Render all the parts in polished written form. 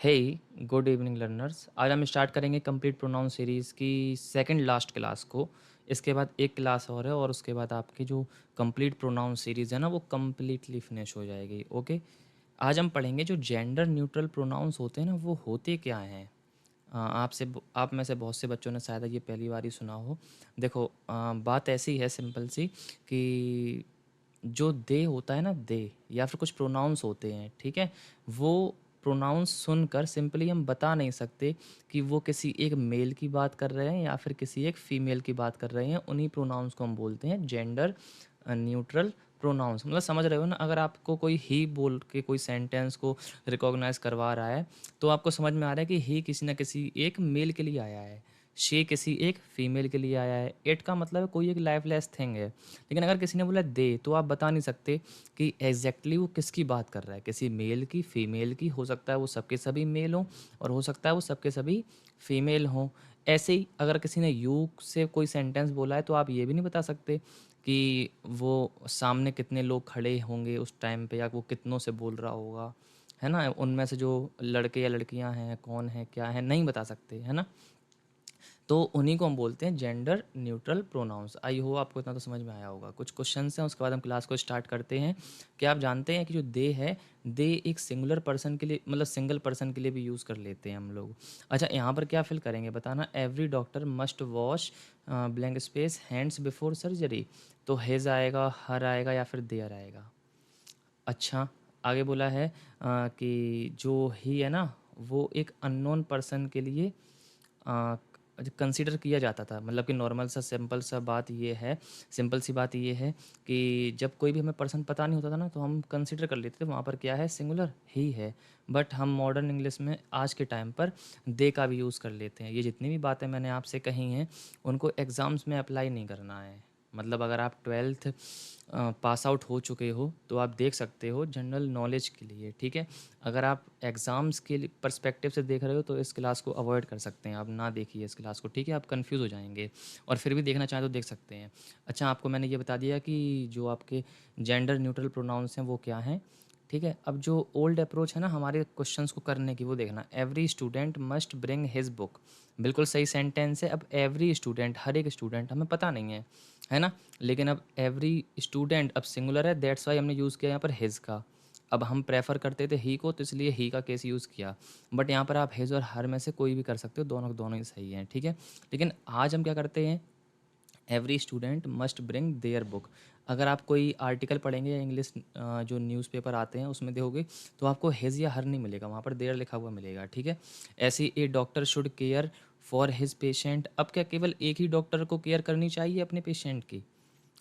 हे good evening learners. आज हम start करेंगे कंप्लीट प्रोनाउन सीरीज़ की सेकंड लास्ट क्लास को। इसके बाद एक क्लास और है और उसके बाद आपकी जो कंप्लीट प्रोनाउन सीरीज़ है ना वो कम्प्लीटली फिनिश हो जाएगी। ओके, आज हम पढ़ेंगे जो जेंडर न्यूट्रल प्रोनाउंस होते हैं ना वो होते क्या हैं। आप में से बहुत से बच्चों ने शायद ये पहली बार ही सुना हो। देखो, बात ऐसी है सिंपल सी कि जो दे होता है ना, दे या फिर कुछ प्रोनाउंस होते हैं, ठीक है। वो प्रोनाउंस सुनकर सिंपली हम बता नहीं सकते कि वो किसी एक मेल की बात कर रहे हैं या फिर किसी एक फीमेल की बात कर रहे हैं। उन्हीं प्रोनाउंस को हम बोलते हैं जेंडर न्यूट्रल प्रोनाउंस। मतलब समझ रहे हो ना, अगर आपको कोई ही बोल के कोई सेंटेंस को रिकॉग्नाइज करवा रहा है तो आपको समझ में आ रहा है कि ही किसी ना किसी एक मेल के लिए आया है, शी किसी एक फीमेल के लिए आया है, इट का मतलब है कोई एक लाइफलेस थिंग है। लेकिन अगर किसी ने बोला दे तो आप बता नहीं सकते कि एग्जैक्टली वो किसकी बात कर रहा है, किसी मेल की, फीमेल की। हो सकता है वो सबके सभी मेल हों और हो सकता है वो सबके सभी फीमेल हों। ऐसे ही अगर किसी ने यू से कोई सेंटेंस बोला है तो आप ये भी नहीं बता सकते कि वो सामने कितने लोग खड़े होंगे उस टाइम पे या वो कितनों से बोल रहा होगा, है ना। उनमें से जो लड़के या लड़कियां हैं, कौन है, क्या है, नहीं बता सकते, है ना। तो उन्हीं को हम बोलते हैं जेंडर न्यूट्रल प्रोनाउंस। आई हो आपको इतना तो समझ में आया होगा। कुछ क्वेश्चंस हैं, उसके बाद हम क्लास को स्टार्ट करते हैं। क्या आप जानते हैं कि जो दे है, दे एक सिंगुलर पर्सन के लिए, मतलब सिंगल पर्सन के लिए भी यूज़ कर लेते हैं हम लोग। अच्छा, यहाँ पर क्या फिल करेंगे बताना। Every doctor must wash blank space hands before surgery. तो हेज आएगा, हर आएगा या फिर देयर आएगा। अच्छा, आगे बोला है कि जो ही है ना वो एक अननोन पर्सन के लिए कंसीडर किया जाता था। मतलब कि नॉर्मल सा सिंपल सा बात ये है, सिंपल सी बात ये है कि जब कोई भी हमें पर्सन पता नहीं होता था ना तो हम कंसीडर कर लेते थे वहाँ पर क्या है, सिंगुलर ही है। बट हम मॉडर्न इंग्लिश में आज के टाइम पर दे का भी यूज़ कर लेते हैं। ये जितनी भी बातें मैंने आपसे कही हैं उनको एग्ज़ाम्स में अप्लाई नहीं करना है। मतलब अगर आप 12th पास आउट हो चुके हो तो आप देख सकते हो जनरल नॉलेज के लिए, ठीक है। अगर आप एग्ज़ाम्स के पर्सपेक्टिव से देख रहे हो तो इस क्लास को अवॉइड कर सकते हैं, आप ना देखिए इस क्लास को, ठीक है। आप कंफ्यूज हो जाएंगे और फिर भी देखना चाहें तो देख सकते हैं। अच्छा, आपको मैंने ये बता दिया कि जो आपके जेंडर न्यूट्रल प्रोनाउंस हैं वो क्या हैं, ठीक है। अब जो ओल्ड अप्रोच है ना हमारे क्वेश्चंस को करने की, वो देखना। Every student must bring his book, बिल्कुल सही सेंटेंस है। अब एवरी स्टूडेंट, हर एक स्टूडेंट हमें पता नहीं है ना। लेकिन अब एवरी स्टूडेंट अब सिंगुलर है, दैट्स वाई हमने यूज़ किया यहाँ पर हिज का। अब हम प्रेफर करते थे ही को तो इसलिए ही का केस यूज़ किया। बट यहाँ पर आप हिज और हर में से कोई भी कर सकते हो, दोनों दोनों ही सही हैं, ठीक है। लेकिन आज हम क्या करते हैं, every student must bring their book. अगर आप कोई आर्टिकल पढ़ेंगे या इंग्लिश जो न्यूज़पेपर आते हैं उसमें देखोगे तो आपको हिज या हर नहीं मिलेगा, वहाँ पर देयर लिखा हुआ मिलेगा, ठीक है। ऐसे ही a doctor should care for his patient. अब क्या केवल एक ही डॉक्टर को केयर करनी चाहिए अपने पेशेंट की,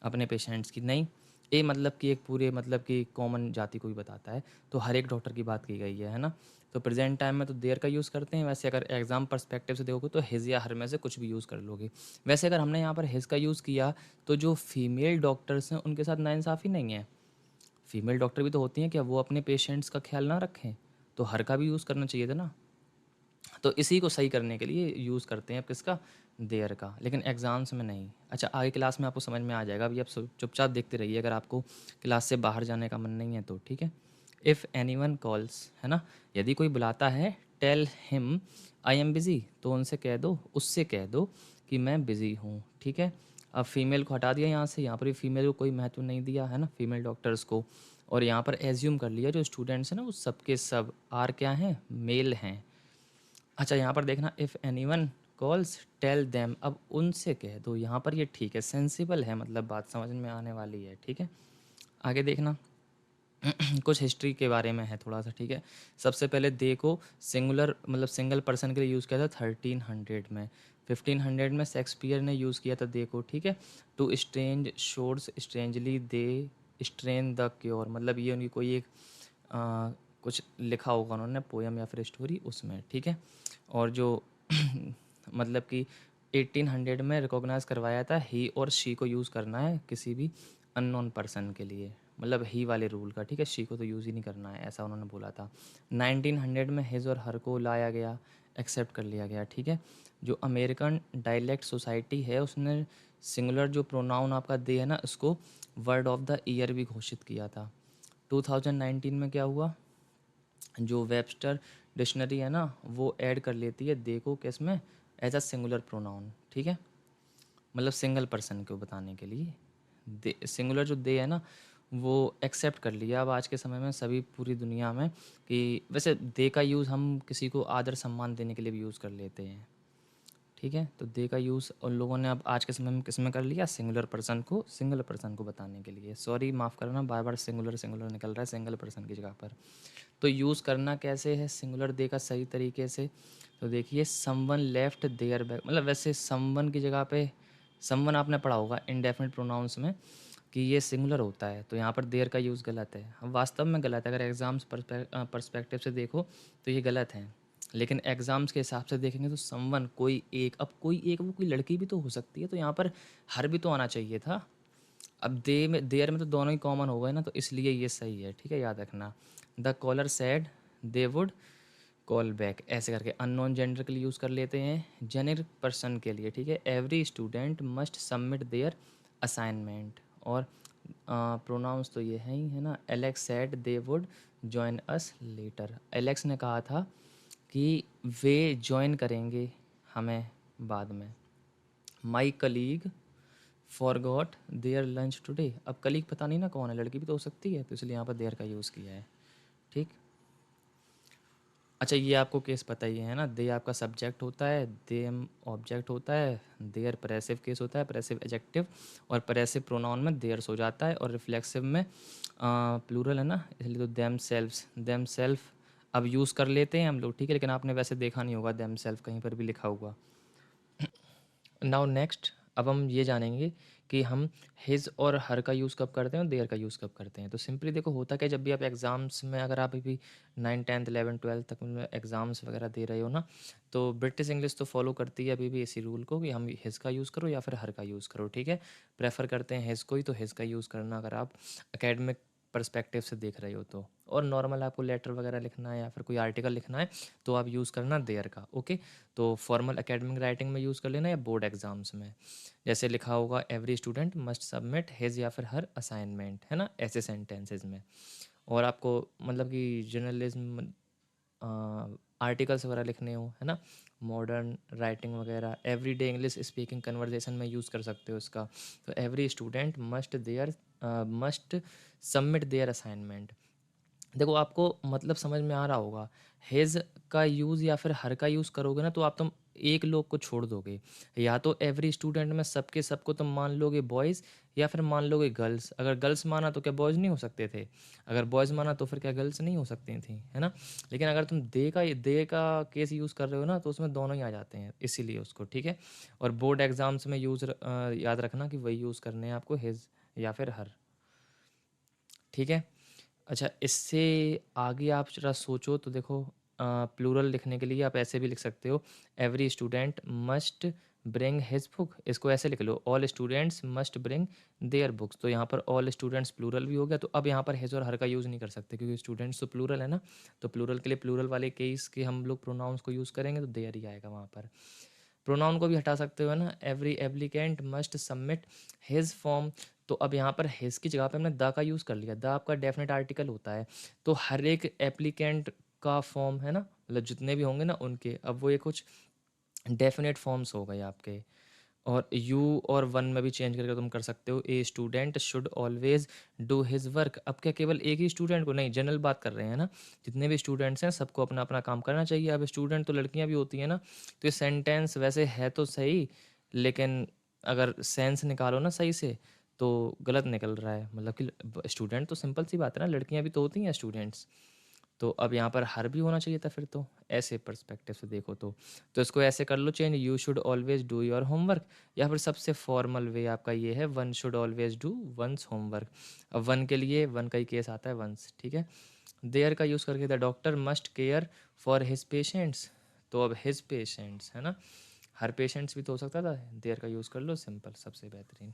अपने पेशेंट्स की? नहीं। ए मतलब कि एक पूरे, मतलब कि कॉमन जाति को भी बताता है, तो हर एक डॉक्टर की बात की गई है ना। तो प्रेजेंट टाइम में तो देयर का यूज़ करते हैं। वैसे अगर एग्जाम पर्सपेक्टिव से देखोगे तो हिज या हर में से कुछ भी यूज़ कर लोगे। वैसे अगर हमने यहाँ पर हिज का यूज़ किया तो जो फीमेल डॉक्टर्स हैं उनके साथ नाइंसाफ़ी नहीं है। फीमेल डॉक्टर भी तो होती हैं, क्या वो अपने पेशेंट्स का ख्याल ना रखें? तो हर का भी यूज़ करना चाहिए था ना। तो इसी को सही करने के लिए यूज़ करते हैं, अब किसका, देयर का, लेकिन एग्ज़ाम्स में नहीं। अच्छा, आगे क्लास में आपको समझ में आ जाएगा। अभी आप चुपचाप देखते रहिए अगर आपको क्लास से बाहर जाने का मन नहीं है तो, ठीक है। इफ़ एनीवन कॉल्स, है ना, यदि कोई बुलाता है, tell him I am busy, तो उनसे कह दो, उससे कह दो कि मैं बिज़ी हूँ, ठीक है। अब फीमेल को हटा दिया यहाँ से, यहाँ पर भी फीमेल को कोई महत्व नहीं दिया, है ना, फीमेल डॉक्टर्स को। और यहाँ पर एज्यूम कर लिया जो स्टूडेंट्स हैं ना वो सबके सब आर क्या हैं, मेल हैं। अच्छा, यहाँ पर देखना, if anyone calls tell them, अब उनसे कह दो। यहाँ पर ये ठीक है, सेंसिबल है, मतलब बात समझ में आने वाली है, ठीक है। आगे देखना कुछ हिस्ट्री के बारे में है थोड़ा सा, ठीक है। सबसे पहले दे को सिंगुलर, मतलब सिंगल पर्सन के लिए यूज़ किया था 1300 में। 1500 में शेक्सपियर ने यूज़ किया था दे को, ठीक है। To strange shores strangely they strain the cure, मतलब ये उनकी कोई एक कुछ लिखा होगा उन्होंने, पोयम या फिर स्टोरी उसमें, ठीक है। और जो मतलब कि 1800 में रिकॉग्नाइज करवाया था ही और शी को यूज़ करना है किसी भी अननोन पर्सन के लिए, मतलब ही वाले रूल का, ठीक है। शी को तो यूज़ ही नहीं करना है, ऐसा उन्होंने बोला था। 1900 में हिज और हर को लाया गया, एक्सेप्ट कर लिया गया, ठीक है। जो अमेरिकन डायलेक्ट सोसाइटी है उसने सिंगुलर जो प्रोनाउन आपका दे है ना उसको वर्ड ऑफ द ईयर भी घोषित किया था। 2019 में क्या हुआ, जो वेबस्टर डिक्शनरी है ना वो ऐड कर लेती है दे को किस में, एज अ सिंगुलर प्रोनाउन, ठीक है, मतलब सिंगल पर्सन को बताने के लिए। दे सिंगुलर जो दे है ना वो एक्सेप्ट कर लिया अब आज के समय में सभी पूरी दुनिया में, कि वैसे दे का यूज़ हम किसी को आदर सम्मान देने के लिए भी यूज़ कर लेते हैं, ठीक है। तो दे का यूज़ उन लोगों ने अब आज के समय में किस में कर लिया, सिंगल पर्सन को बताने के लिए। सॉरी माफ़ करना, बार बार सिंगुलर सिंगुलर निकल रहा है सिंगल पर्सन की जगह पर। तो यूज़ करना कैसे है सिंगुलर दे का सही तरीके से, तो देखिए समवन लेफ्ट देयर बैग, मतलब वैसे समवन की जगह पे समवन आपने पढ़ा होगा इंडेफिनिट प्रोनाउंस में कि ये सिंगुलर होता है, तो यहाँ पर देयर का यूज़ गलत है। अब वास्तव में गलत है, अगर एग्ज़ाम्स पर्सपेक्टिव से देखो तो ये गलत है, लेकिन एग्ज़ाम्स के हिसाब से देखेंगे तो समवन कोई एक, अब कोई एक वो कोई लड़की भी तो हो सकती है, तो यहाँ पर हर भी तो आना चाहिए था। अब दे में देयर में तो दोनों ही कॉमन हो गए ना, तो इसलिए ये सही है, ठीक है, याद रखना। The caller said they would call back, ऐसे करके अननोन जेंडर के लिए यूज़ कर लेते हैं, जेनरिक पर्सन के लिए, ठीक है, every student must submit their assignment. और प्रोनाउंस तो ये है ही है ना, Alex said they would join us later, Alex ने कहा था कि वे ज्वाइन करेंगे हमें बाद में। My colleague forgot there lunch today, अब कलीग पता नहीं ना कौन है, लड़की भी तो हो सकती है, तो इसलिए यहाँ पर देयर का यूज़ किया है, ठीक। अच्छा ये आपको केस पता ही है ना, दे आपका सब्जेक्ट होता है, देम ऑब्जेक्ट होता है, देयर प्रेसिव केस होता है, प्रेसिव एडजेक्टिव, और प्रेसिव प्रोनाउन में देयर्स हो जाता है, और रिफ्लेक्सिव में प्लूरल है ना, इसलिए तो देम सेल्फ अब यूज़ कर लेते हैं हम लोग, ठीक है, लेकिन आपने वैसे देखा नहीं होगा देम सेल्फ कहीं पर भी लिखा हुआ। नाउ नेक्स्ट, अब हम ये जानेंगे कि हम हिज और हर का यूज़ कब करते हैं और देयर का यूज़ कब करते हैं। तो सिंपली देखो होता क्या, जब भी आप एग्ज़ाम्स में, अगर आप अभी 9 10th 11 12 तक में एग्ज़ाम्स वगैरह दे रहे हो ना, तो ब्रिटिश इंग्लिश तो फॉलो करती है अभी भी इसी रूल को कि हम हिज का यूज़ करो या फिर हर का यूज़ करो, ठीक है। प्रेफर करते हैं हिज को ही, तो हिज का यूज़ करना अगर आप एकेडमिक पर्सपेक्टिव से देख रहे हो तो। और नॉर्मल आपको लेटर वगैरह लिखना है या फिर कोई आर्टिकल लिखना है तो आप यूज़ करना देयर का, ओके। तो फॉर्मल एकेडमिक राइटिंग में यूज़ कर लेना या बोर्ड एग्जाम्स में, जैसे लिखा होगा every student must submit his या फिर हर असाइनमेंट, है ना, ऐसे सेंटेंसेज में। और आपको मतलब कि जर्नलिज्म आर्टिकल्स वगैरह लिखने हो, है ना, मॉडर्न राइटिंग वगैरह, एवरीडे इंग्लिश स्पीकिंग कन्वर्जेशन में यूज़ कर सकते हो इसका। तो every student must submit their assignment. देखो आपको मतलब समझ में आ रहा होगा, हिज का यूज़ या फिर हर का यूज़ करोगे ना तो आप तुम एक लोग को छोड़ दोगे, या तो एवरी स्टूडेंट में सबके सबको तुम मान लोगे बॉयज़, या फिर मान लोगे गर्ल्स। अगर गर्ल्स माना तो क्या बॉयज़ नहीं हो सकते थे, अगर बॉयज़ माना तो फिर क्या गर्ल्स नहीं हो सकती थी, है ना। लेकिन अगर तुम दे का केस यूज़ कर रहे हो ना तो उसमें दोनों ही आ जाते हैं, इसीलिए उसको, ठीक है। और बोर्ड एग्जाम्स में याद रखना कि वही यूज़ करने हैं आपको, हिज या फिर हर, ठीक है। अच्छा इससे आगे आप ज़रा सोचो तो देखो, प्लूरल लिखने के लिए आप ऐसे भी लिख सकते हो, every student must bring his book, इसको ऐसे लिख लो, all students must bring their books. तो यहाँ पर ऑल स्टूडेंट्स प्लूरल भी हो गया, तो अब यहाँ पर हिज और हर का यूज़ नहीं कर सकते क्योंकि स्टूडेंट्स तो प्लूरल है ना, तो प्लूरल के लिए प्लूरल वाले केस के हम लोग प्रोनाउंस को यूज़ करेंगे तो देयर ही आएगा वहाँ पर। प्रोनाउन को भी हटा सकते हो ना, every applicant must submit his form. तो अब यहाँ पर हिज की जगह पे हमने द का यूज़ कर लिया, द आपका डेफिनेट आर्टिकल होता है, तो हर एक एप्लीकेंट का फॉर्म है ना, मतलब जितने भी होंगे ना उनके, अब वो ये कुछ डेफिनेट फॉर्म्स हो गए आपके। और यू और वन में भी चेंज करके तुम कर सकते हो, a student should always do his work. अब क्या केवल एक ही स्टूडेंट को नहीं, जनरल बात कर रहे हैं ना, जितने भी स्टूडेंट्स हैं सबको अपना अपना काम करना चाहिए। अब स्टूडेंट तो लड़कियां भी होती हैं ना, तो ये सेंटेंस वैसे है तो सही, लेकिन अगर सेंस निकालो ना सही से तो गलत निकल रहा है, मतलब कि स्टूडेंट तो सिंपल सी बात है ना, लड़कियां भी तो होती हैं स्टूडेंट्स, तो अब यहाँ पर हर भी होना चाहिए था फिर तो, ऐसे पर्सपेक्टिव से देखो तो इसको ऐसे कर लो change, you should always do your homework, या फिर सबसे फॉर्मल वे आपका ये है, one should always do one's homework. अब वन के लिए वन का ही केस आता है, वंस, ठीक है। देयर का यूज़ करके the doctor must care for his patients, तो अब हिज पेशेंट्स है ना, हर पेशेंट्स भी तो हो सकता था, देयर का यूज़ कर लो, सिंपल सबसे बेहतरीन।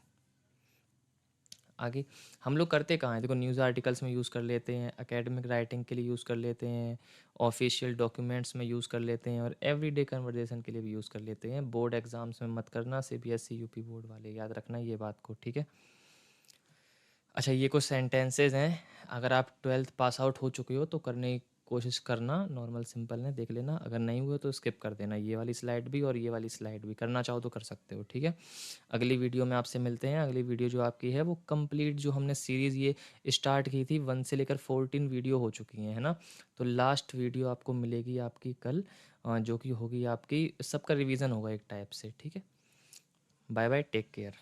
आगे हम लोग करते कहाँ हैं, देखो न्यूज़ आर्टिकल्स में यूज़ कर लेते हैं, एकेडमिक राइटिंग के लिए यूज़ कर लेते हैं, ऑफिशियल डॉक्यूमेंट्स में यूज़ कर लेते हैं, और एवरीडे कन्वर्सेशन के लिए भी यूज़ कर लेते हैं। बोर्ड एग्जाम्स में मत करना, सीबीएसई यूपी बोर्ड वाले, याद रखना ये बात को, ठीक है। अच्छा ये कुछ सेंटेंसेज हैं, अगर आप 12th पास आउट हो चुके हो तो करने कोशिश करना, नॉर्मल सिंपल ने देख लेना, अगर नहीं हुआ तो स्किप कर देना, ये वाली स्लाइड भी और ये वाली स्लाइड भी। करना चाहो तो कर सकते हो, ठीक है। अगली वीडियो में आपसे मिलते हैं। अगली वीडियो जो आपकी है वो कंप्लीट, जो हमने सीरीज़ ये स्टार्ट की थी 1 से लेकर 14 वीडियो हो चुकी हैं, है ना। तो लास्ट वीडियो आपको मिलेगी आपकी कल, जो कि होगी आपकी, सबका रिवीजन होगा एक टाइप से, ठीक है। Bye bye, take care.